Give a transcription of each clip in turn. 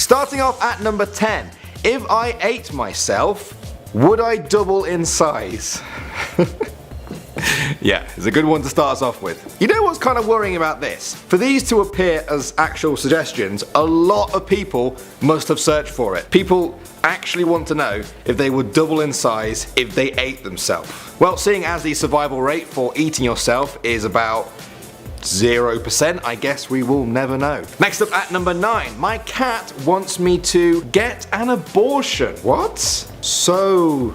Starting off at number 10. If I ate myself, would I double in size? Yeah, it's a good one to start us off with. You know what's kind of worrying about this? For these to appear as actual suggestions, a lot of people must have searched for it. People actually want to know if they would double in size if they ate themselves. Well, seeing as the survival rate for eating yourself is about 0%, I guess we will never know. Next up at number 9, my cat wants me to get an abortion. What? So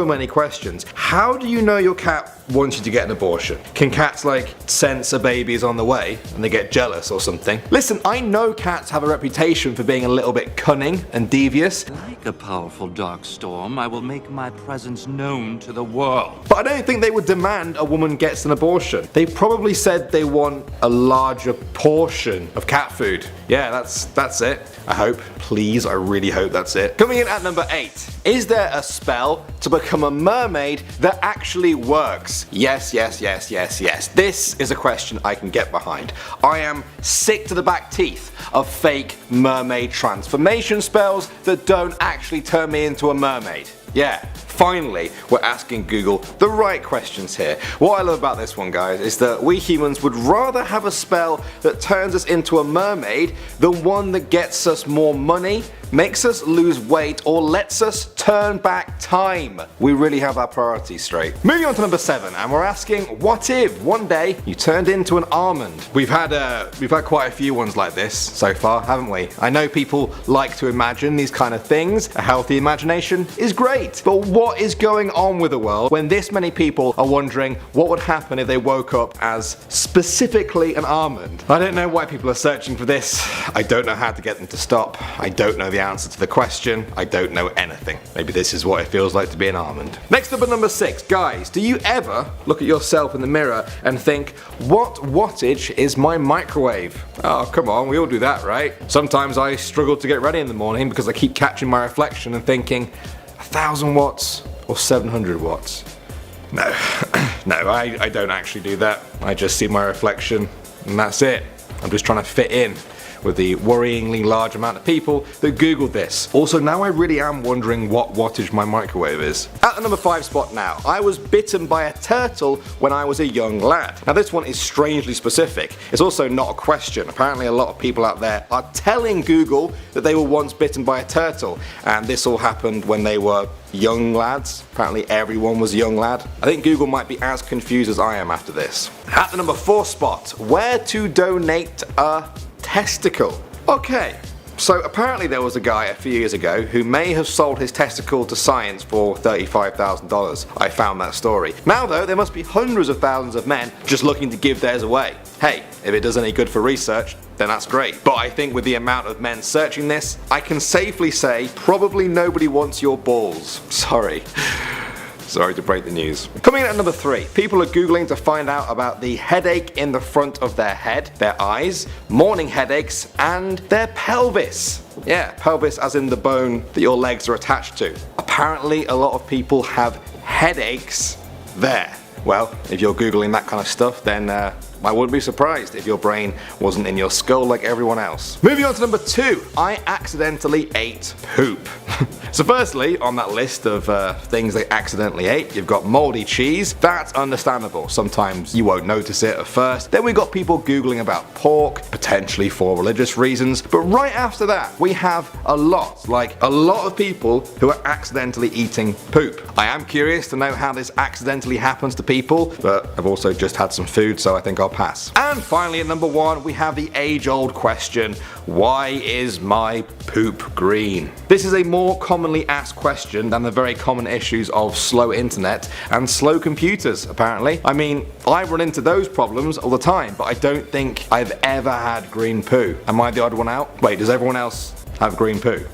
many questions. How do you know your cat wants you to get an abortion? Can cats like sense a baby is on the way and they get jealous or something? Listen, I know cats have a reputation for being a little bit cunning and devious. Like a powerful dark storm, I will make my presence known to the world. But I don't think they would demand a woman gets an abortion. They probably said they want a larger portion of cat food. Yeah, that's it. I hope. Please, I really hope that's it. Coming in at number 8. Is there a spell to become a mermaid that actually works? Yes. This is a question I can get behind. I am sick to the back teeth of fake mermaid transformation spells that don't actually turn me into a mermaid. Yeah, finally, we're asking Google the right questions here. What I love about this one, guys, is that we humans would rather have a spell that turns us into a mermaid than one that gets us more money, makes us lose weight, or lets us turn back time. We really have our priorities straight. Moving on to number 7, and we're asking, what if one day you turned into an almond? We've had quite a few ones like this so far, haven't we? I know people like to imagine these kind of things. A healthy imagination is great, but what is going on with the world when this many people are wondering what would happen if they woke up as specifically an almond? I don't know why people are searching for this. I don't know how to get them to stop. I don't know the answer to the question. I don't know anything. Maybe this is what it feels like to be an almond. Next up at number 6, guys, do you ever look at yourself in the mirror and think, what wattage is my microwave? Oh, come on, we all do that, right? Sometimes I struggle to get ready in the morning because I keep catching my reflection and thinking, 1,000 watts or 700 watts? No, I don't actually do that. I just see my reflection and that's it. I'm just trying to fit in with the worryingly large amount of people that Googled this. Also, now I really am wondering what wattage my microwave is. At the number 5 spot now, I was bitten by a turtle when I was a young lad. Now this one is strangely specific. It's also not a question. Apparently a lot of people out there are telling Google that they were once bitten by a turtle, and this all happened when they were young lads. Apparently everyone was a young lad. I think Google might be as confused as I am after this. At the number 4 spot, where to donate a testicle. Okay, so apparently there was a guy a few years ago who may have sold his testicle to science for $35,000. I found that story. Now though, there must be hundreds of thousands of men just looking to give theirs away. Hey, if it does any good for research, then that's great. But I think with the amount of men searching this, I can safely say probably nobody wants your balls. Sorry to break the news. Coming in at number 3, people are Googling to find out about the headache in the front of their head, their eyes, morning headaches, and their pelvis. Yeah, pelvis as in the bone that your legs are attached to. Apparently a lot of people have headaches there. Well, if you're Googling that kind of stuff, then I wouldn't be surprised if your brain wasn't in your skull like everyone else. Moving on to number 2, I accidentally ate poop. So firstly, on that list of things they accidentally ate, you've got moldy cheese. That's understandable. Sometimes you won't notice it at first. Then we got people Googling about pork, potentially for religious reasons. But right after that, we have a lot of people who are accidentally eating poop. I am curious to know how this accidentally happens to people, but I've also just had some food, so I think I'll pass. And finally at number 1, we have the age-old question, why is my poop green? This is a more commonly asked question than the very common issues of slow internet and slow computers, apparently. I mean, I run into those problems all the time, but I don't think I've ever had green poo. Am I the odd one out? Wait, does everyone else have green poo?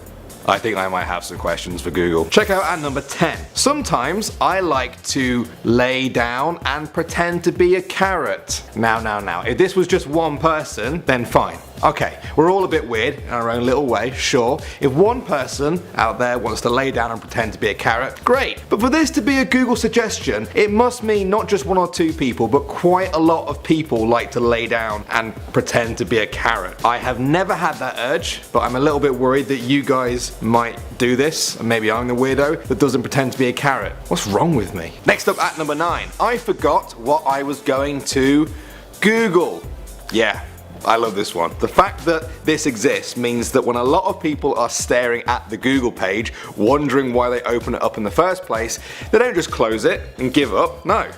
I think I might have some questions for Google. Check out at number 10. Sometimes I like to lay down and pretend to be a carrot. Now, if this was just one person, then fine. Okay, we're all a bit weird in our own little way, sure. If one person out there wants to lay down and pretend to be a carrot, great. But for this to be a Google suggestion, it must mean not just one or two people, but quite a lot of people like to lay down and pretend to be a carrot. I have never had that urge, but I'm a little bit worried that you guys might do this, and maybe I'm the weirdo that doesn't pretend to be a carrot. What's wrong with me? Next up at number 9, I forgot what I was going to Google. Yeah. I love this one. The fact that this exists means that when a lot of people are staring at the Google page, wondering why they open it up in the first place, they don't just close it and give up. No.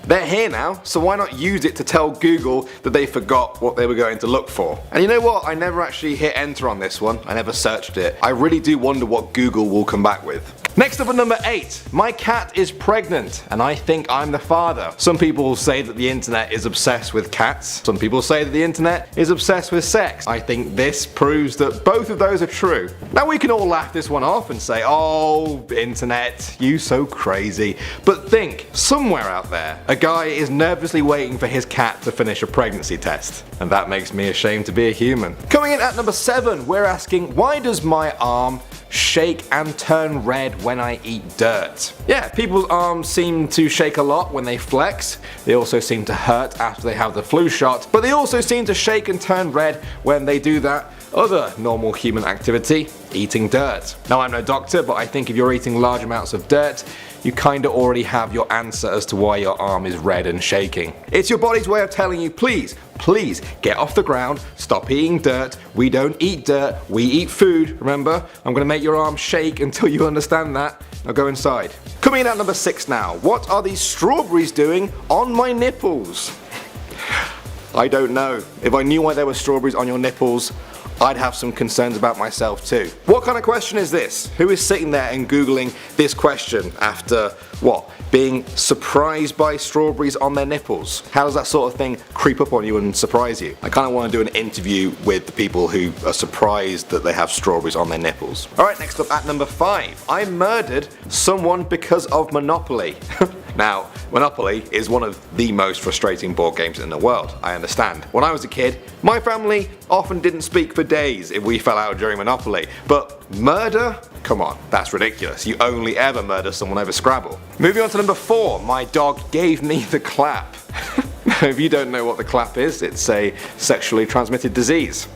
They're here now, so why not use it to tell Google that they forgot what they were going to look for? And you know what? I never actually hit enter on this one. I never searched it. I really do wonder what Google will come back with. Next up at number 8, my cat is pregnant and I think I'm the father. Some people say that the internet is obsessed with cats. Some people say that the internet is obsessed with sex. I think this proves that both of those are true. Now we can all laugh this one off and say, oh, internet, you so crazy. But think, somewhere out there, a guy is nervously waiting for his cat to finish a pregnancy test. And that makes me ashamed to be a human. Coming in at number 7, we're asking, why does my arm shake and turn red when I eat dirt? Yeah, people's arms seem to shake a lot when they flex. They also seem to hurt after they have the flu shot, but they also seem to shake and turn red when they do that other normal human activity, eating dirt. Now I'm no doctor, but I think if you're eating large amounts of dirt, you kinda already have your answer as to why your arm is red and shaking. It's your body's way of telling you, please get off the ground, stop eating dirt. We don't eat dirt, we eat food, remember? I'm gonna make your arm shake until you understand that. Now go inside. Coming in at number 6 now, what are these strawberries doing on my nipples? I don't know. If I knew why there were strawberries on your nipples, I'd have some concerns about myself too. What kind of question is this? Who is sitting there and Googling this question after, what, being surprised by strawberries on their nipples? How does that sort of thing creep up on you and surprise you? I kind of want to do an interview with the people who are surprised that they have strawberries on their nipples. Alright, next up at number 5. I murdered someone because of Monopoly. Now, Monopoly is one of the most frustrating board games in the world, I understand. When I was a kid, my family often didn't speak for days if we fell out during Monopoly, but murder? Come on, that's ridiculous. You only ever murder someone over Scrabble. Moving on to number 4, my dog gave me the clap. If you don't know what the clap is, it's a sexually transmitted disease.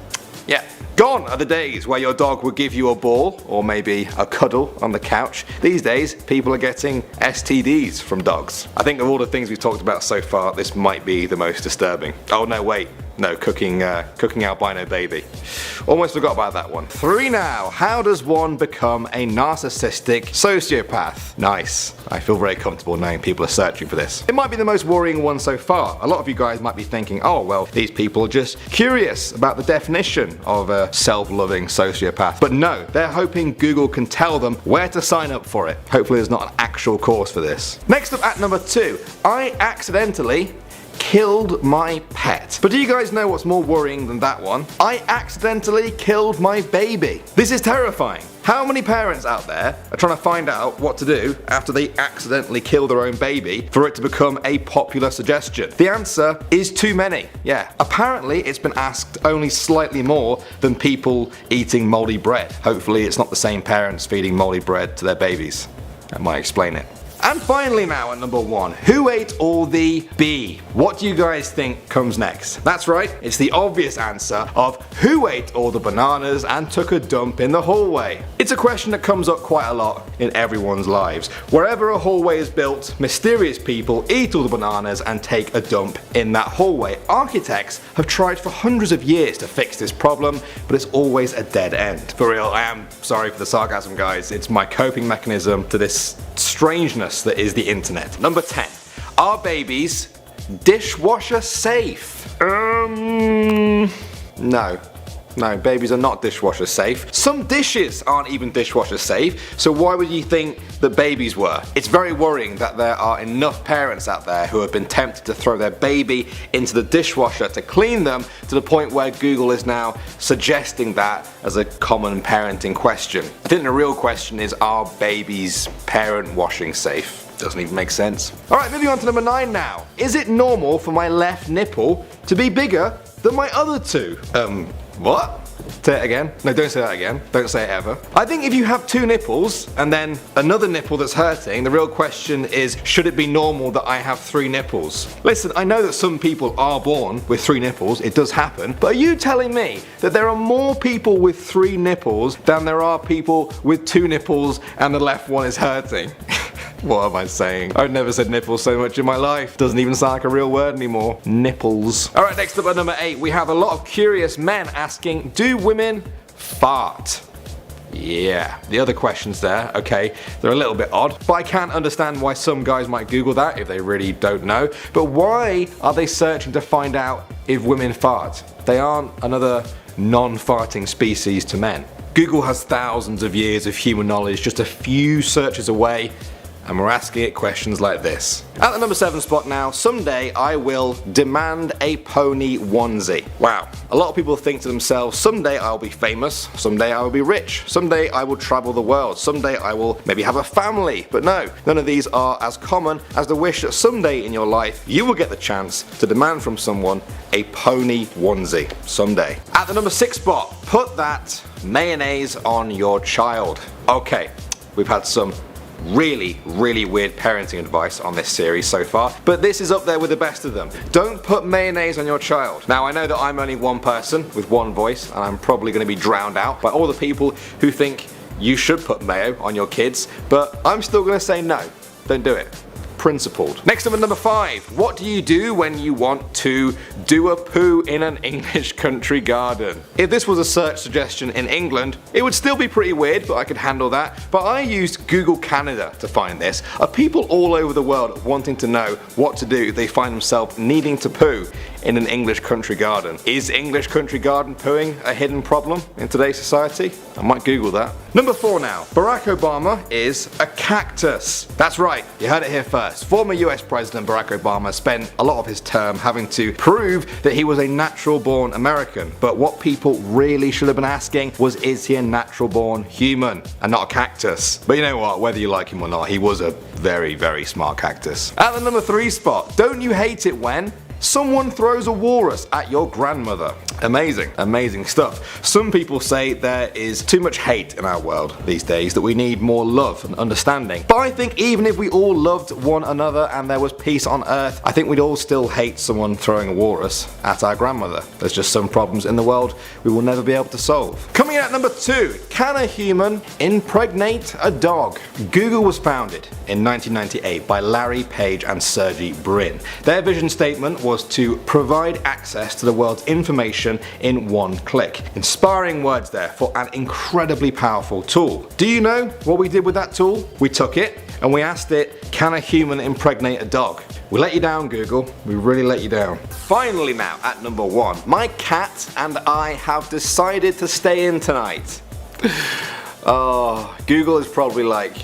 Yeah. Gone are the days where your dog would give you a ball or maybe a cuddle on the couch. These days, people are getting STDs from dogs. I think of all the things we've talked about so far, this might be the most disturbing. Oh no, wait. No, cooking albino baby. Almost forgot about that one. 3 now. How does one become a narcissistic sociopath? Nice. I feel very comfortable knowing people are searching for this. It might be the most worrying one so far. A lot of you guys might be thinking, oh well, these people are just curious about the definition of a self-loving sociopath. But no, they're hoping Google can tell them where to sign up for it. Hopefully there's not an actual course for this. Next up at number 2, I accidentally killed my pet. But do you guys know what's more worrying than that one? I accidentally killed my baby. This is terrifying. How many parents out there are trying to find out what to do after they accidentally kill their own baby for it to become a popular suggestion? The answer is too many. Yeah, apparently it's been asked only slightly more than people eating moldy bread. Hopefully it's not the same parents feeding moldy bread to their babies. That might explain it. And finally now at number 1, who ate all the bee? What do you guys think comes next? That's right, it's the obvious answer of who ate all the bananas and took a dump in the hallway. It's a question that comes up quite a lot in everyone's lives. Wherever a hallway is built, mysterious people eat all the bananas and take a dump in that hallway. Architects have tried for hundreds of years to fix this problem, but it's always a dead end. For real, I am sorry for the sarcasm guys, it's my coping mechanism to this strangeness that is the internet. Number 10. Are babies dishwasher safe? No. No, babies are not dishwasher safe. Some dishes aren't even dishwasher safe, so why would you think that babies were? It's very worrying that there are enough parents out there who have been tempted to throw their baby into the dishwasher to clean them, to the point where Google is now suggesting that as a common parenting question. I think the real question is, are babies parent washing safe? Doesn't even make sense. Alright, moving on to number 9 now. Is it normal for my left nipple to be bigger than my other two? What? Say it again. No, don't say that again. Don't say it ever. I think if you have 2 nipples and then another nipple that's hurting, the real question is, should it be normal that I have 3 nipples? Listen, I know that some people are born with 3 nipples, it does happen, but are you telling me that there are more people with 3 nipples than there are people with 2 nipples and the left one is hurting? What am I saying? I've never said nipples so much in my life. Doesn't even sound like a real word anymore. Nipples. Alright, next up at number 8, we have a lot of curious men asking, do women fart? Yeah, the other questions there, okay, they're a little bit odd, but I can understand why some guys might Google that if they really don't know. But why are they searching to find out if women fart? They aren't another non-farting species to men. Google has thousands of years of human knowledge just a few searches away, and we're asking it questions like this. At the number 7 spot now, someday I will demand a pony onesie. Wow, a lot of people think to themselves, someday I'll be famous, someday I will be rich, someday I will travel the world, someday I will maybe have a family. But no, none of these are as common as the wish that someday in your life you will get the chance to demand from someone a pony onesie. Someday. At the number 6 spot, put that mayonnaise on your child. Okay, we've had some really weird parenting advice on this series so far, but this is up there with the best of them. Don't put mayonnaise on your child. Now I know that I'm only one person with one voice, and I'm probably going to be drowned out by all the people who think you should put mayo on your kids, but I'm still going to say no, don't do it. Principled. Next up at number 5, what do you do when you want to do a poo in an English country garden? If this was a search suggestion in England, it would still be pretty weird, but I could handle that. But I used Google Canada to find this. Are people all over the world wanting to know what to do if they find themselves needing to poo in an English country garden? Is English country garden pooing a hidden problem in today's society? I might Google that. Number 4 now. Barack Obama is a cactus. That's right, you heard it here first. Former US President Barack Obama spent a lot of his term having to prove that he was a natural born American. But what people really should have been asking was, is he a natural born human and not a cactus? But you know what, whether you like him or not, he was a very smart cactus. At the number 3 spot, don't you hate it when someone throws a walrus at your grandmother? Amazing stuff. Some people say there is too much hate in our world these days, that we need more love and understanding. But I think even if we all loved one another and there was peace on earth, I think we'd all still hate someone throwing a walrus at our grandmother. There's just some problems in the world we will never be able to solve. Coming in at number 2, can a human impregnate a dog? Google was founded in 1998 by Larry Page and Sergey Brin. Their vision statement was to provide access to the world's information in one click. Inspiring words there for an incredibly powerful tool. Do you know what we did with that tool? We took it and we asked it, can a human impregnate a dog? We let you down, Google. We really let you down. Finally now, at number 1, my cat and I have decided to stay in tonight. Oh, Google is probably like,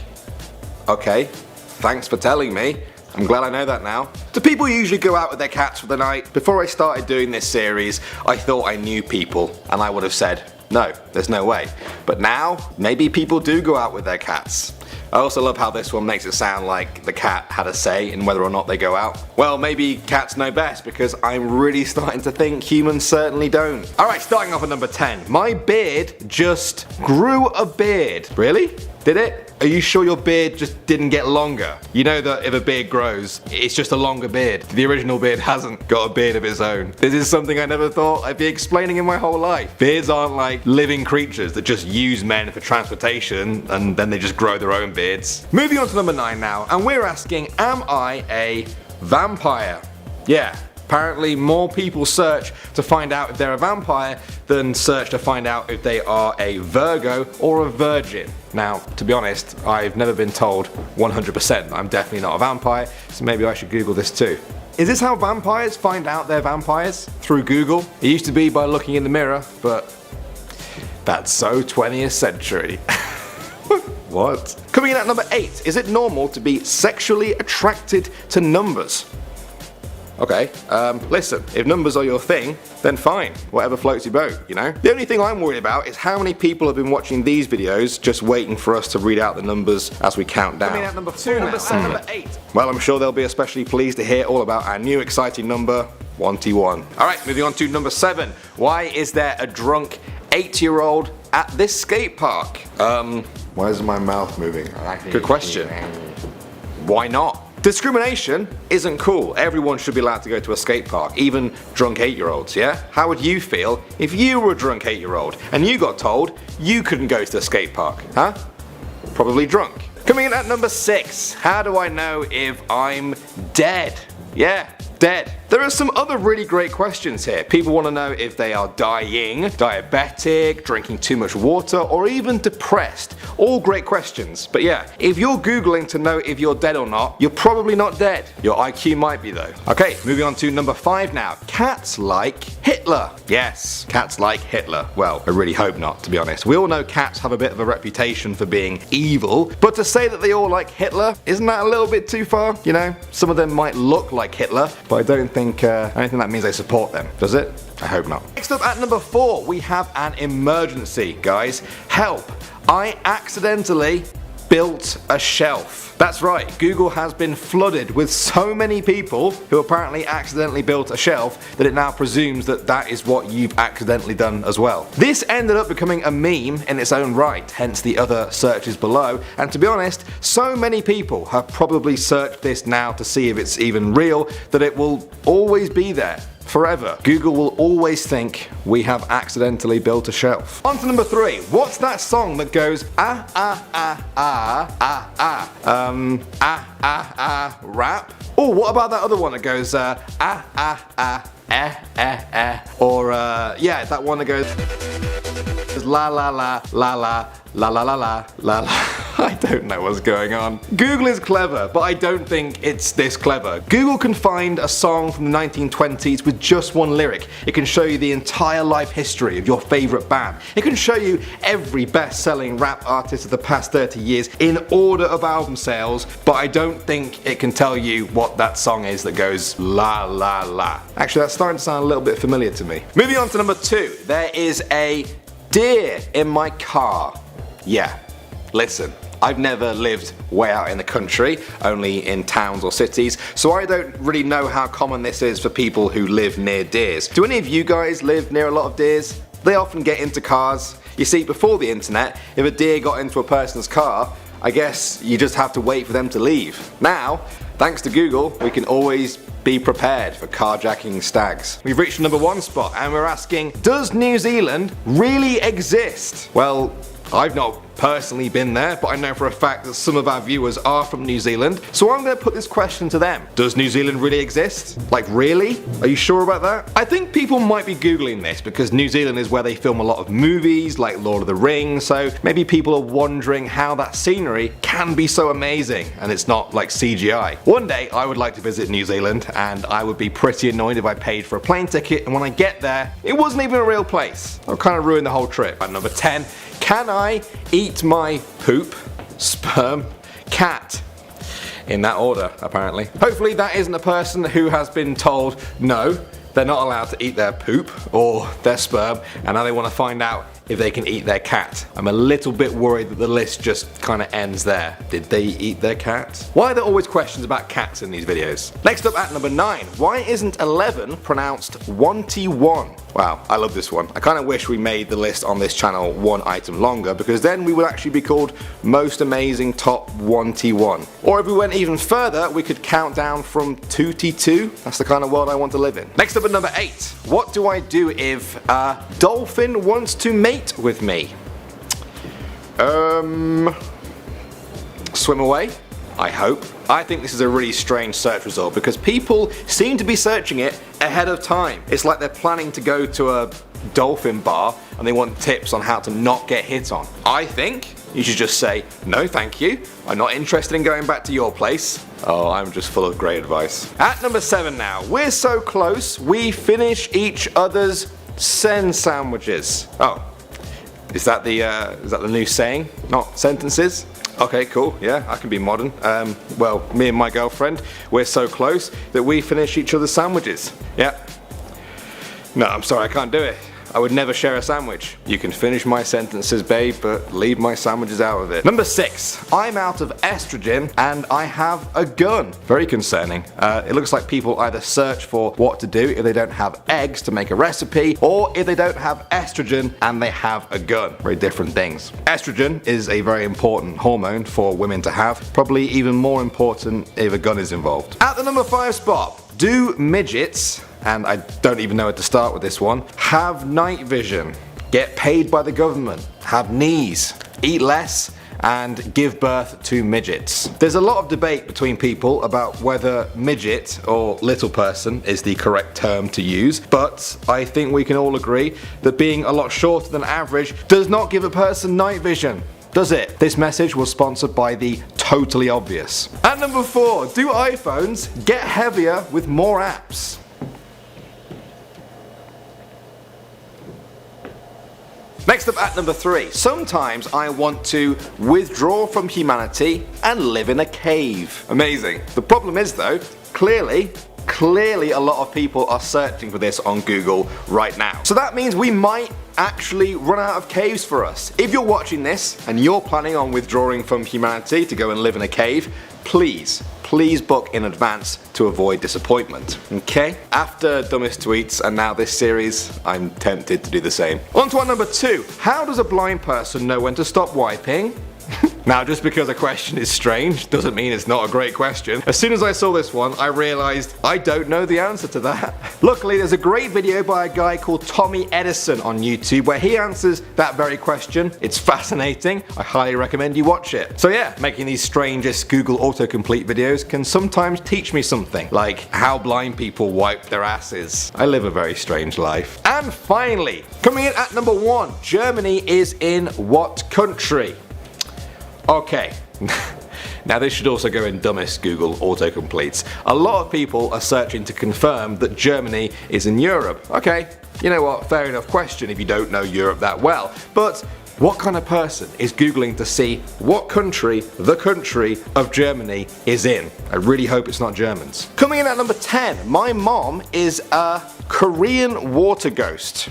okay, thanks for telling me. I'm glad I know that now. Do people usually go out with their cats for the night? Before I started doing this series, I thought I knew people and I would have said, no, there's no way. But now, maybe people do go out with their cats. I also love how this one makes it sound like the cat had a say in whether or not they go out. Well, maybe cats know best, because I'm really starting to think humans certainly don't. Alright, starting off at number 10. My beard just grew a beard. Really? Did it? Are you sure your beard just didn't get longer? You know that if a beard grows, it's just a longer beard. The original beard hasn't got a beard of its own. This is something I never thought I'd be explaining in my whole life. Beards aren't like living creatures that just use men for transportation and then they just grow their own beards. Moving on to number 9 now, and we're asking, am I a vampire? Yeah. Apparently more people search to find out if they're a vampire than search to find out if they are a Virgo or a virgin. Now, to be honest, I've never been told 100% I'm definitely not a vampire, so maybe I should Google this too. Is this how vampires find out they're vampires? Through Google? It used to be by looking in the mirror, but That's so 20th century. What? Coming in at number 8, is it normal to be sexually attracted to numbers? Okay, listen, if numbers are your thing, then fine, whatever floats your boat, you know? The only thing I'm worried about is how many people have been watching these videos just waiting for us to read out the numbers as we count down. Coming in at number 2 now, number 8. Well, I'm sure they'll be especially pleased to hear all about our new exciting number, 21. Alright, moving on to number 7. Why is there a drunk 8-year-old at this skate park? Why is my mouth moving? Good question. Why not? Discrimination isn't cool. Everyone should be allowed to go to a skate park, even drunk 8-year-olds, yeah? How would you feel if you were a drunk 8-year-old and you got told you couldn't go to the skate park, huh? Probably drunk. Coming in at number 6, how do I know if I'm dead? Yeah, dead. There are some other really great questions here. People want to know if they are dying, diabetic, drinking too much water, or even depressed. All great questions. But yeah, if you're Googling to know if you're dead or not, you're probably not dead. Your IQ might be though. Okay, moving on to number 5 now. Cats like Hitler. Yes, cats like Hitler. Well, I really hope not, to be honest. We all know cats have a bit of a reputation for being evil, but to say that they all like Hitler, isn't that a little bit too far? You know, some of them might look like Hitler, but I don't think that means they support them, does it? I hope not. Next up at number 4, we have an emergency, guys. Help! I accidentally built a shelf. That's right, Google has been flooded with so many people who apparently accidentally built a shelf that it now presumes that that is what you've accidentally done as well. This ended up becoming a meme in its own right, hence the other searches below, and to be honest, so many people have probably searched this now to see if it's even real that it will always be there. Forever. Google will always think we have accidentally built a shelf. On to number 3. What's that song that goes rap? Oh, what about that other one that goes or yeah, that one that goes la la la la la la la la la la la. I don't know what's going on. Google is clever, but I don't think it's this clever. Google can find a song from the 1920s with just one lyric. It can show you the entire life history of your favorite band. It can show you every best-selling rap artist of the past 30 years in order of album sales, but I don't think it can tell you what that song is that goes la la la. Actually, that's starting to sound a little bit familiar to me. Moving on to number 2. There is a deer in my car. Yeah, listen. I've never lived way out in the country, only in towns or cities, so I don't really know how common this is for people who live near deers. Do any of you guys live near a lot of deers? They often get into cars. You see, before the internet, if a deer got into a person's car, I guess you just have to wait for them to leave. Now, thanks to Google, we can always be prepared for carjacking stags. We've reached the number 1 spot and we're asking, does New Zealand really exist? Well, I've not personally been there, but I know for a fact that some of our viewers are from New Zealand, so I'm going to put this question to them. Does New Zealand really exist? Like, really? Are you sure about that? I think people might be googling this because New Zealand is where they film a lot of movies like Lord of the Rings, so maybe people are wondering how that scenery can be so amazing and it's not like CGI. One day I would like to visit New Zealand and I would be pretty annoyed if I paid for a plane ticket and when I get there it wasn't even a real place. I'll kind of ruin the whole trip. At number 10, can I eat my poop, sperm, cat? In that order, apparently. Hopefully that isn't a person who has been told no, they're not allowed to eat their poop or their sperm, and now they want to find out if they can eat their cat. I'm a little bit worried that the list just kind of ends there. Did they eat their cat? Why are there always questions about cats in these videos? Next up at number 9, why isn't 11 pronounced 21? Wow, I love this one. I kind of wish we made the list on this channel one item longer because then we would actually be called Most Amazing Top 21. Or if we went even further, we could count down from 2 to 2. That's the kind of world I want to live in. Next up at number 8, what do I do if a dolphin wants to mate with me? Swim away? I hope. I think this is a really strange search result because people seem to be searching it ahead of time. It's like they're planning to go to a dolphin bar and they want tips on how to not get hit on. I think you should just say, no thank you, I'm not interested in going back to your place. Oh, I'm just full of great advice. At number 7 now, we're so close, we finish each other's sen sandwiches. Oh. Is that the new saying? Not sentences? Okay, cool. Yeah, I can be modern. Well, me and my girlfriend, we're so close that we finish each other's sandwiches. Yeah. No, I'm sorry, I can't do it. I would never share a sandwich. You can finish my sentences, babe, but leave my sandwiches out of it. Number 6. I'm out of estrogen and I have a gun. Very concerning. It looks like people either search for what to do if they don't have eggs to make a recipe, or if they don't have estrogen and they have a gun. Very different things. Estrogen is a very important hormone for women to have. Probably even more important if a gun is involved. At the number 5 spot, do midgets, and I don't even know where to start with this one, have night vision, get paid by the government, have knees, eat less, and give birth to midgets? There's a lot of debate between people about whether midget or little person is the correct term to use, but I think we can all agree that being a lot shorter than average does not give a person night vision. Does it? This message was sponsored by the Totally Obvious. At number 4, do iPhones get heavier with more apps? Next up at number 3, sometimes I want to withdraw from humanity and live in a cave. Amazing. The problem is though, clearly a lot of people are searching for this on Google right now. So that means we might actually run out of caves for us. If you're watching this and you're planning on withdrawing from humanity to go and live in a cave, please book in advance to avoid disappointment. Okay? After Dumbest Tweets and now this series, I'm tempted to do the same. On to our number 2. How does a blind person know when to stop wiping? Now, just because a question is strange doesn't mean it's not a great question. As soon as I saw this one, I realized I don't know the answer to that. Luckily, there's a great video by a guy called Tommy Edison on YouTube where he answers that very question. It's fascinating. I highly recommend you watch it. So yeah, making these strangest Google autocomplete videos can sometimes teach me something, like how blind people wipe their asses. I live a very strange life. And finally, coming in at number 1, Germany is in what country? Okay, now this should also go in dumbest Google autocompletes. A lot of people are searching to confirm that Germany is in Europe. Okay, you know what, fair enough question if you don't know Europe that well, but what kind of person is Googling to see what country the country of Germany is in? I really hope it's not Germans. Coming in at number 10, my mom is a Korean water ghost.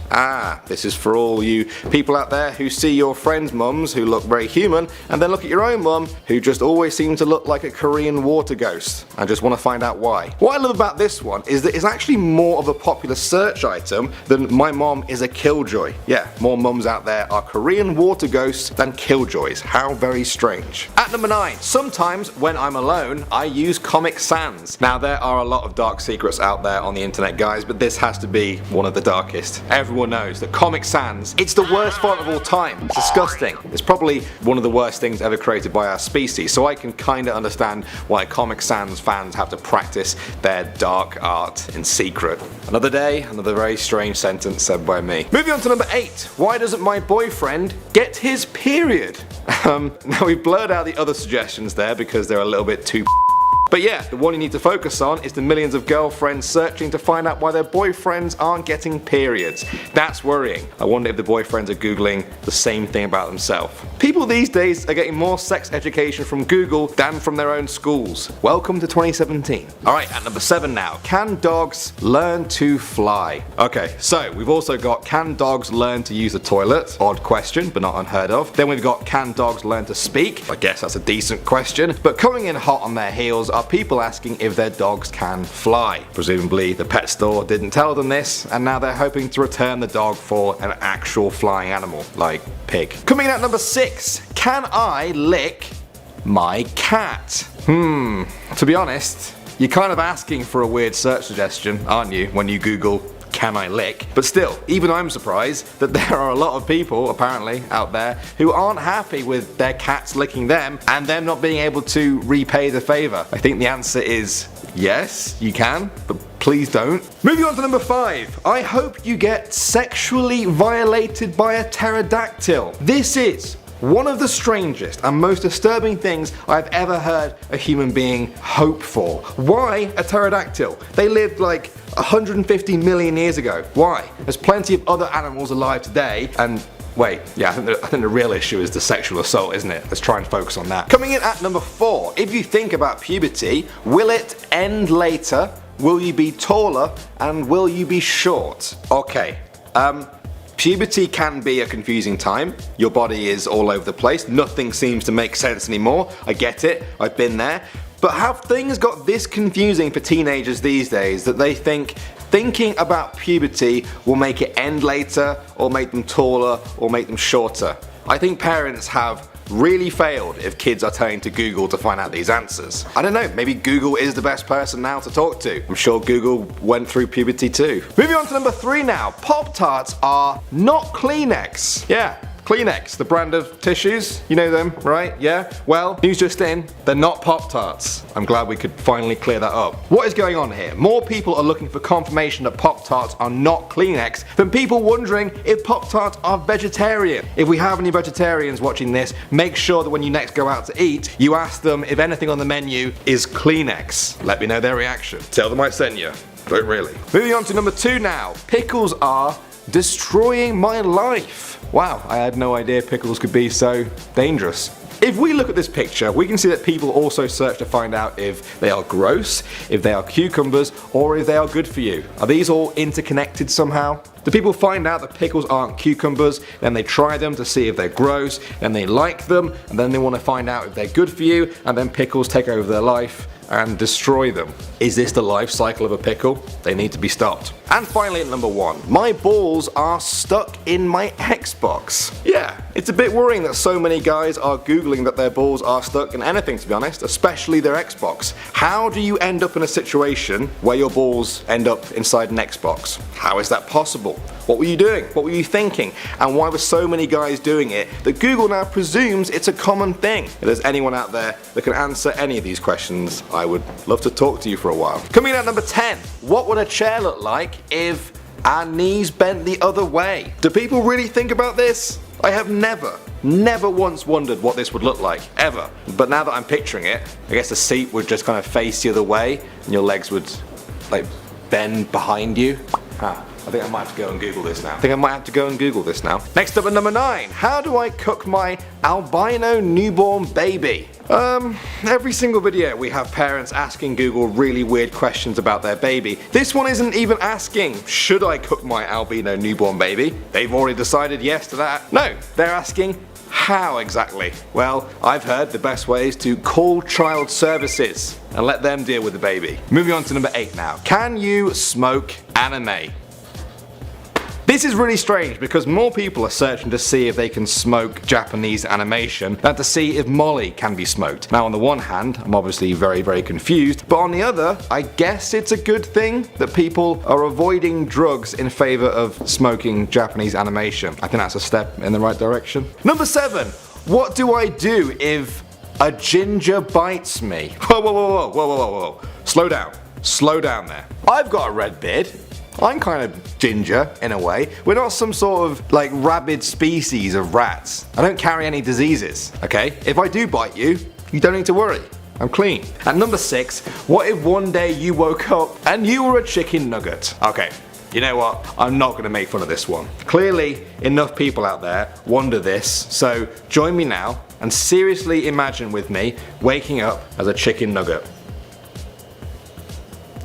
This is for all you people out there who see your friends' mums who look very human and then look at your own mum who just always seems to look like a Korean water ghost. I just want to find out why. What I love about this one is that it's actually more of a popular search item than my mom is a killjoy. Yeah, more mums out there are Korean water ghosts than killjoys. How very strange. At number 9, sometimes when I'm alone, I use Comic Sans. Now there are a lot of dark secrets out there on the internet, guys, but this has to be one of the darkest. Everyone knows that Comic Sans, it's the worst font of all time. It's disgusting. It's probably one of the worst things ever created by our species, so I can kinda understand why Comic Sans fans have to practice their dark art in secret. Another day, another very strange sentence said by me. Moving on to number 8. Why doesn't my boyfriend get his period? Now we've blurred out the other suggestions there because they're a little bit too. But yeah, the one you need to focus on is the millions of girlfriends searching to find out why their boyfriends aren't getting periods. That's worrying. I wonder if the boyfriends are Googling the same thing about themselves. People these days are getting more sex education from Google than from their own schools. Welcome to 2017. Alright, at number 7 now. Can dogs learn to fly? Okay, so we've also got can dogs learn to use the toilet? Odd question, but not unheard of. Then we've got can dogs learn to speak? I guess that's a decent question. But coming in hot on their heels are people asking if their dogs can fly. Presumably the pet store didn't tell them this, and now they're hoping to return the dog for an actual flying animal, like pig. Coming in at number 6, can I lick my cat? To be honest, you're kind of asking for a weird search suggestion, aren't you, when you Google can I lick? But still, even I'm surprised that there are a lot of people, apparently, out there who aren't happy with their cats licking them and them not being able to repay the favor. I think the answer is yes, you can, but please don't. Moving on to number 5. I hope you get sexually violated by a pterodactyl. This is one of the strangest and most disturbing things I've ever heard a human being hope for. Why a pterodactyl? They lived like 150 million years ago. Why? There's plenty of other animals alive today, and Wait, yeah, I think the real issue is the sexual assault, isn't it? Let's try and focus on that. Coming in at number 4, if you think about puberty, will it end later? Will you be taller? And will you be short? Okay, puberty can be a confusing time. Your body is all over the place. Nothing seems to make sense anymore. I get it. I've been there. But have things got this confusing for teenagers these days that they think thinking about puberty will make it end later, or make them taller, or make them shorter? I think parents have really failed if kids are turning to Google to find out these answers. I don't know, maybe Google is the best person now to talk to. I'm sure Google went through puberty too. Moving on to number 3 now. Pop-Tarts are not Kleenex. Yeah. Kleenex, the brand of tissues, you know them, right? Yeah? Well, news just in, they're not Pop-Tarts. I'm glad we could finally clear that up. What is going on here? More people are looking for confirmation that Pop-Tarts are not Kleenex than people wondering if Pop-Tarts are vegetarian. If we have any vegetarians watching this, make sure that when you next go out to eat, you ask them if anything on the menu is Kleenex. Let me know their reaction. Tell them I sent you. Don't really. Moving on to number 2 now. Pickles are destroying my life. Wow, I had no idea pickles could be so dangerous. If we look at this picture, we can see that people also search to find out if they are gross, if they are cucumbers, or if they are good for you. Are these all interconnected somehow? Do people find out that pickles aren't cucumbers, then they try them to see if they're gross, then they like them, and then they want to find out if they're good for you, and then pickles take over their life and destroy them? Is this the life cycle of a pickle? They need to be stopped. And finally at number 1, my balls are stuck in my Xbox. Yeah, it's a bit worrying that so many guys are googling that their balls are stuck in anything, to be honest, especially their Xbox. How do you end up in a situation where your balls end up inside an Xbox? How is that possible? What were you doing? What were you thinking? And why were so many guys doing it that Google now presumes it's a common thing? If there's anyone out there that can answer any of these questions, I would love to talk to you for a while. Coming in at number 10, what would a chair look like if our knees bent the other way? Do people really think about this? I have never once wondered what this would look like, ever. But now that I'm picturing it, I guess the seat would just kind of face the other way and your legs would like bend behind you. I think I might have to go and Google this now. Next up at number 9, how do I cook my albino newborn baby? Every single video we have parents asking Google really weird questions about their baby. This one isn't even asking, should I cook my albino newborn baby? They've already decided yes to that. No, they're asking, how exactly? Well, I've heard the best way is to call child services and let them deal with the baby. Moving on to number 8 now. Can you smoke anime? This is really strange because more people are searching to see if they can smoke Japanese animation than to see if Molly can be smoked. Now on the one hand, I'm obviously very confused, but on the other, I guess it's a good thing that people are avoiding drugs in favor of smoking Japanese animation. I think that's a step in the right direction. Number 7, what do I do if a ginger bites me? Whoa. Slow down there. I've got a red beard. I'm kind of ginger in a way. We're not some sort of like rabid species of rats. I don't carry any diseases, okay? If I do bite you, you don't need to worry. I'm clean. At number 6, what if one day you woke up and you were a chicken nugget? Okay, you know what? I'm not going to make fun of this one. Clearly, enough people out there wonder this, so join me now and seriously imagine with me waking up as a chicken nugget.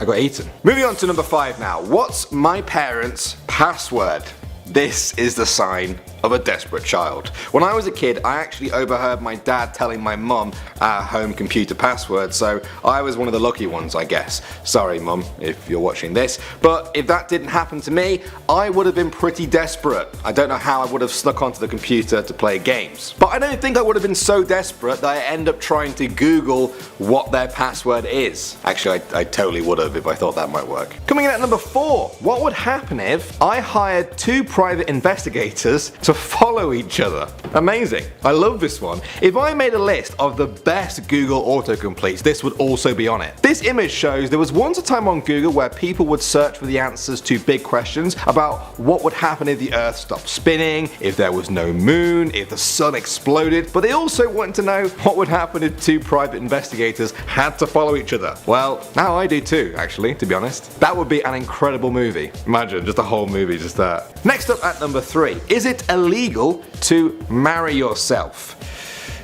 I got eaten. Moving on to number 5 now. What's my parents' password? This is the sign of a desperate child. When I was a kid, I actually overheard my dad telling my mum our home computer password, so I was one of the lucky ones, I guess. Sorry mum, if you're watching this, but if that didn't happen to me, I would have been pretty desperate. I don't know how I would have snuck onto the computer to play games. But I don't think I would have been so desperate that I end up trying to Google what their password is. Actually, I totally would have if I thought that might work. Coming in at number 4, what would happen if I hired 2 private investigators to follow each other? Amazing. I love this one. If I made a list of the best Google autocompletes, this would also be on it. This image shows there was once a time on Google where people would search for the answers to big questions about what would happen if the earth stopped spinning, if there was no moon, if the sun exploded, but they also wanted to know what would happen if 2 private investigators had to follow each other. Well, now I do too, actually, to be honest. That would be an incredible movie. Imagine just a whole movie just that. Next Next up at number 3, is it illegal to marry yourself?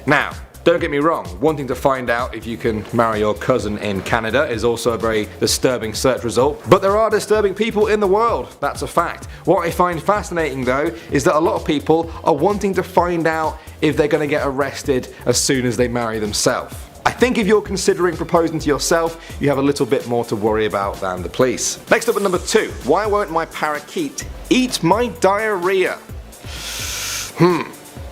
Now, don't get me wrong, wanting to find out if you can marry your cousin in Canada is also a very disturbing search result, but there are disturbing people in the world, that's a fact. What I find fascinating though is that a lot of people are wanting to find out if they're going to get arrested as soon as they marry themselves. I think if you're considering proposing to yourself, you have a little bit more to worry about than the police. Next up at number 2, why won't my parakeet eat my diarrhea?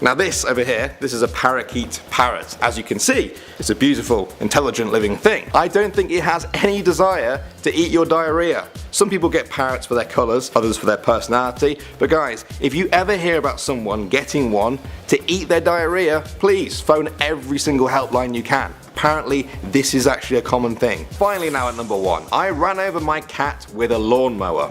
Now this over here, this is a parakeet parrot. As you can see, it's a beautiful, intelligent living thing. I don't think it has any desire to eat your diarrhea. Some people get parrots for their colours, others for their personality, but guys, if you ever hear about someone getting one to eat their diarrhea, please phone every single helpline you can. Apparently this is actually a common thing. Finally now at number 1, I ran over my cat with a lawnmower.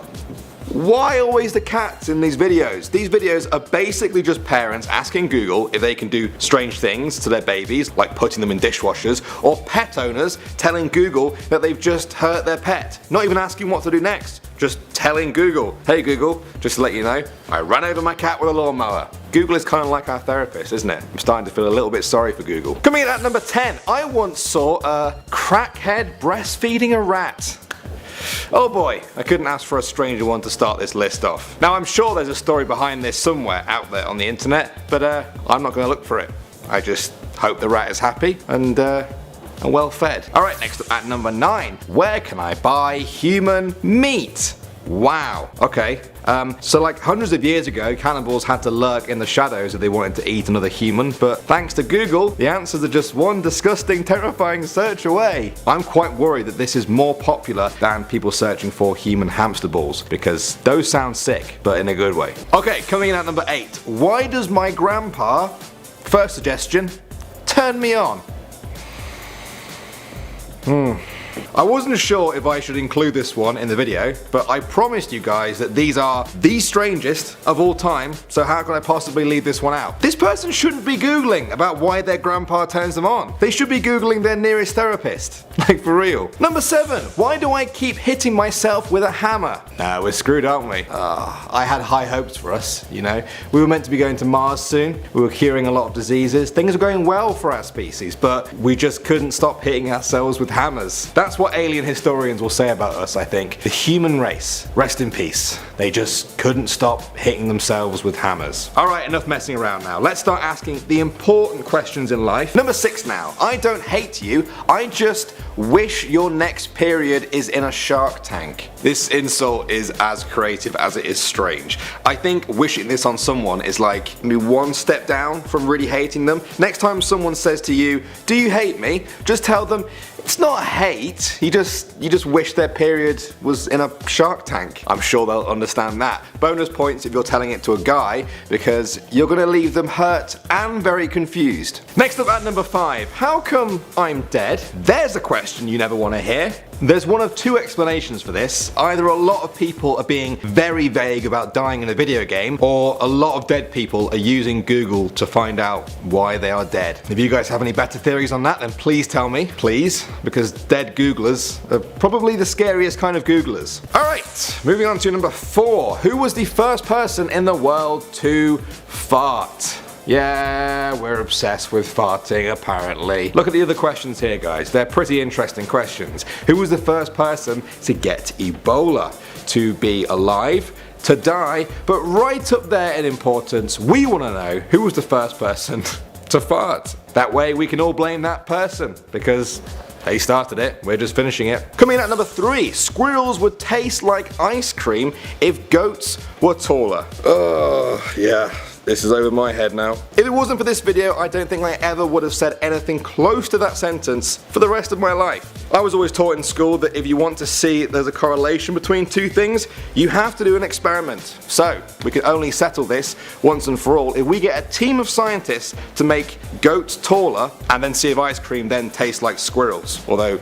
Why always the cats in these videos? These videos are basically just parents asking Google if they can do strange things to their babies, like putting them in dishwashers, or pet owners telling Google that they've just hurt their pet. Not even asking what to do next, just telling Google, hey Google, just to let you know, I ran over my cat with a lawnmower. Google is kind of like our therapist, isn't it? I'm starting to feel a little bit sorry for Google. Coming in at number 10, I once saw a crackhead breastfeeding a rat. Oh boy, I couldn't ask for a stranger one to start this list off. Now I'm sure there's a story behind this somewhere out there on the internet, but I'm not going to look for it. I just hope the rat is happy and well fed. Alright, next up at number 9, where can I buy human meat? Wow, okay. So like hundreds of years ago, cannibals had to lurk in the shadows if they wanted to eat another human, but thanks to Google, the answers are just one disgusting, terrifying search away. I'm quite worried that this is more popular than people searching for human hamster balls, because those sound sick, but in a good way. Okay, coming in at number 8, why does my grandpa, first suggestion, turn me on? I wasn't sure if I should include this one in the video, but I promised you guys that these are the strangest of all time, so how can I possibly leave this one out? This person shouldn't be googling about why their grandpa turns them on. They should be googling their nearest therapist. Like for real. Number 7, why do I keep hitting myself with a hammer? Nah, we're screwed, aren't we? I had high hopes for us, you know. We were meant to be going to Mars soon, we were curing a lot of diseases, things were going well for our species, but we just couldn't stop hitting ourselves with hammers. That's what alien historians will say about us, I think. The human race, rest in peace. They just couldn't stop hitting themselves with hammers. Alright, enough messing around now. Let's start asking the important questions in life. Number 6 now. I don't hate you, I just wish your next period is in a shark tank. This insult is as creative as it is strange. I think wishing this on someone is like maybe one step down from really hating them. Next time someone says to you, do you hate me? Just tell them, it's not hate, you just wish their period was in a shark tank. I'm sure they'll understand that. Bonus points if you're telling it to a guy, because you're gonna leave them hurt and very confused. Next up at number 5, how come I'm dead? There's a question you never want to hear. There's one of two explanations for this. Either a lot of people are being very vague about dying in a video game, or a lot of dead people are using Google to find out why they are dead. If you guys have any better theories on that, then please tell me, please, because dead Googlers are probably the scariest kind of Googlers. Alright, moving on to number 4. Who was the first person in the world to fart? Yeah, we're obsessed with farting apparently. Look at the other questions here, guys. They're pretty interesting questions. Who was the first person to get Ebola? To be alive? To die? But right up there in importance, we want to know who was the first person to fart. That way we can all blame that person, because they started it, we're just finishing it. Coming in at number 3, squirrels would taste like ice cream if goats were taller. Yeah. This is over my head now. If it wasn't for this video, I don't think I ever would have said anything close to that sentence for the rest of my life. I was always taught in school that if you want to see there's a correlation between two things, you have to do an experiment. So, we can only settle this once and for all if we get a team of scientists to make goats taller and then see if ice cream then tastes like squirrels. Although,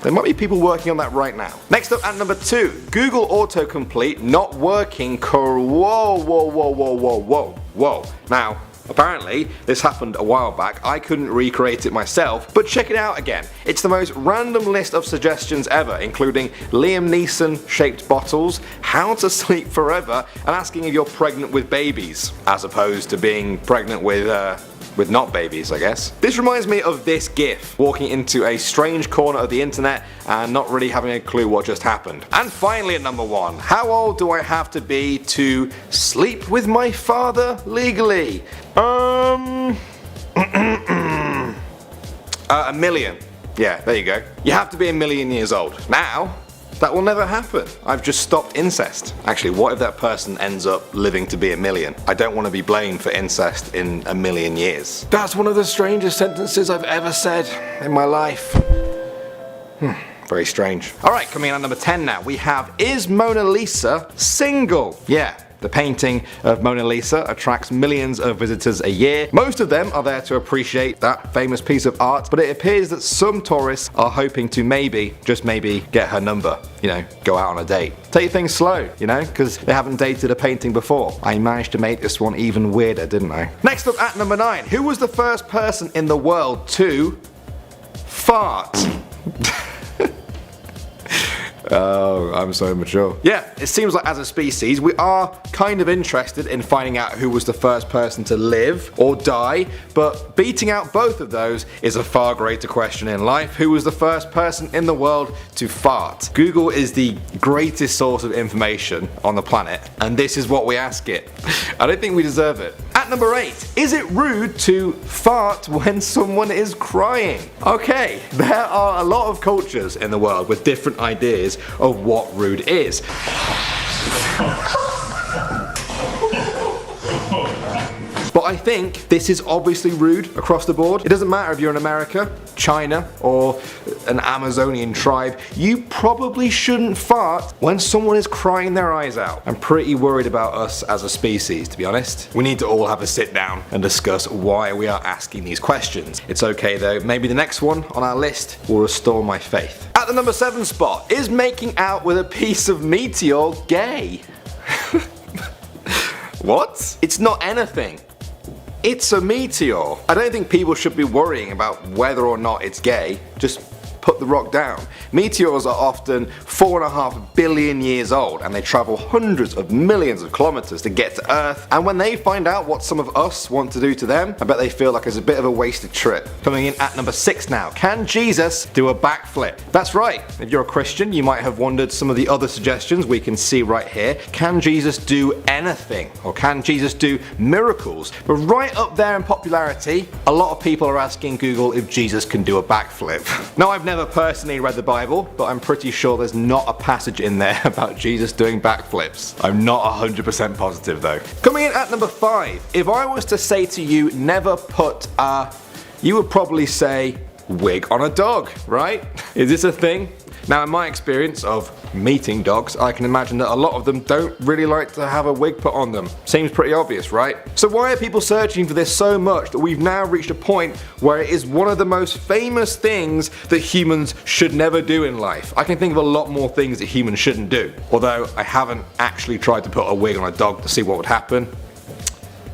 there might be people working on that right now. Next up at number 2, Google autocomplete not working. Whoa. Now, Apparently, this happened a while back. I couldn't recreate it myself, but check it out again. It's the most random list of suggestions ever, including Liam Neeson shaped bottles, how to sleep forever, and asking if you're pregnant with babies, as opposed to being pregnant with not babies, I guess. This reminds me of this GIF, walking into a strange corner of the internet and not really having a clue what just happened. And finally at number 1, how old do I have to be to sleep with my father legally? A million. Yeah, there you go. You have to be a million years old. Now, that will never happen. I've just stopped incest. Actually, what if that person ends up living to be a million? I don't want to be blamed for incest in a million years. That's one of the strangest sentences I've ever said in my life. Very strange. Alright, coming in at number 10 now. We have, is Mona Lisa single? Yeah. The painting of Mona Lisa attracts millions of visitors a year. Most of them are there to appreciate that famous piece of art, but it appears that some tourists are hoping to maybe, just maybe, get her number. You know, go out on a date. Take things slow, you know, because they haven't dated a painting before. I managed to make this one even weirder, didn't I? Next up at number 9, who was the first person in the world to fart? Oh, I'm so mature. Yeah, it seems like as a species we are kind of interested in finding out who was the first person to live or die, but beating out both of those is a far greater question in life. Who was the first person in the world to fart? Google is the greatest source of information on the planet, and this is what we ask it. I don't think we deserve it. At number 8, is it rude to fart when someone is crying? Okay, there are a lot of cultures in the world with different ideas of what rude is. But I think this is obviously rude across the board. It doesn't matter if you're in America, China, or an Amazonian tribe, you probably shouldn't fart when someone is crying their eyes out. I'm pretty worried about us as a species, to be honest. We need to all have a sit down and discuss why we are asking these questions. It's okay though, maybe the next one on our list will restore my faith. At the number 7 spot, is making out with a piece of meteor gay? What? It's not anything. It's a meteor. I don't think people should be worrying about whether or not it's gay. Just put the rock down. Meteors are often 4.5 billion years old and they travel hundreds of millions of kilometers to get to Earth, and when they find out what some of us want to do to them, I bet they feel like it's a bit of a wasted trip. Coming in at number 6 now, can Jesus do a backflip? That's right, if you're a Christian you might have wondered some of the other suggestions we can see right here. Can Jesus do anything? Or can Jesus do miracles? But right up there in popularity, a lot of people are asking Google if Jesus can do a backflip. Now I've never personally read the Bible, but I'm pretty sure there's not a passage in there about Jesus doing backflips. I'm not 100% positive though. Coming in at number 5, if I was to say to you never put a, you would probably say wig on a dog, right? Is this a thing? Now in my experience of meeting dogs, I can imagine that a lot of them don't really like to have a wig put on them. Seems pretty obvious, right? So why are people searching for this so much that we've now reached a point where it is one of the most famous things that humans should never do in life? I can think of a lot more things that humans shouldn't do, although I haven't actually tried to put a wig on a dog to see what would happen.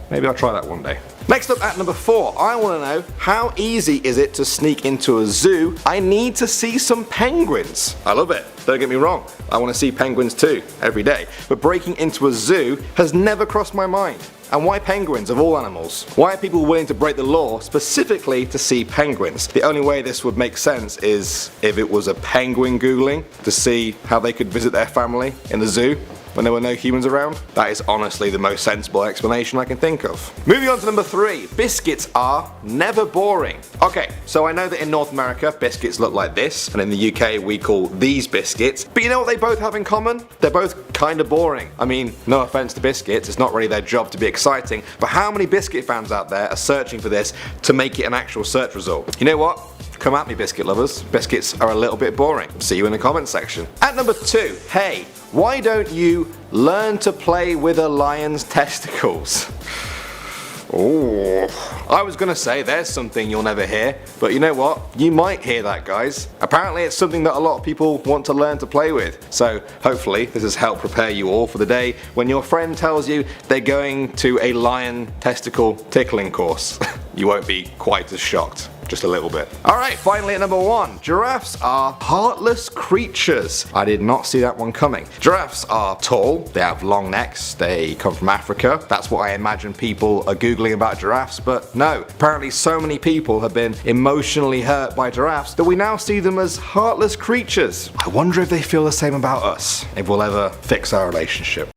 Maybe I'll try that one day. Next up at number 4, I want to know, how easy is it to sneak into a zoo? I need to see some penguins. I love it, don't get me wrong, I want to see penguins too, every day. But breaking into a zoo has never crossed my mind. And why penguins of all animals? Why are people willing to break the law specifically to see penguins? The only way this would make sense is if it was a penguin googling to see how they could visit their family in the zoo when there were no humans around. That is honestly the most sensible explanation I can think of. Moving on to number 3, biscuits are never boring. Okay, so I know that in North America biscuits look like this, and in the UK we call these biscuits, but you know what they both have in common? They're both kind of boring. I mean, no offense to biscuits, it's not really their job to be exciting, but how many biscuit fans out there are searching for this to make it an actual search result? You know what? Come at me, biscuit lovers. Biscuits are a little bit boring. See you in the comment section. At number 2, hey, why don't you learn to play with a lion's testicles? Oh, I was gonna say there's something you'll never hear, but you know what? You might hear that, guys. Apparently it's something that a lot of people want to learn to play with. So hopefully this has helped prepare you all for the day when your friend tells you they're going to a lion testicle tickling course. You won't be quite as shocked. Just a little bit. Alright, finally at number 1. Giraffes are heartless creatures. I did not see that one coming. Giraffes are tall, they have long necks, they come from Africa. That's what I imagine people are googling about giraffes, but no. Apparently so many people have been emotionally hurt by giraffes that we now see them as heartless creatures. I wonder if they feel the same about us, if we'll ever fix our relationship.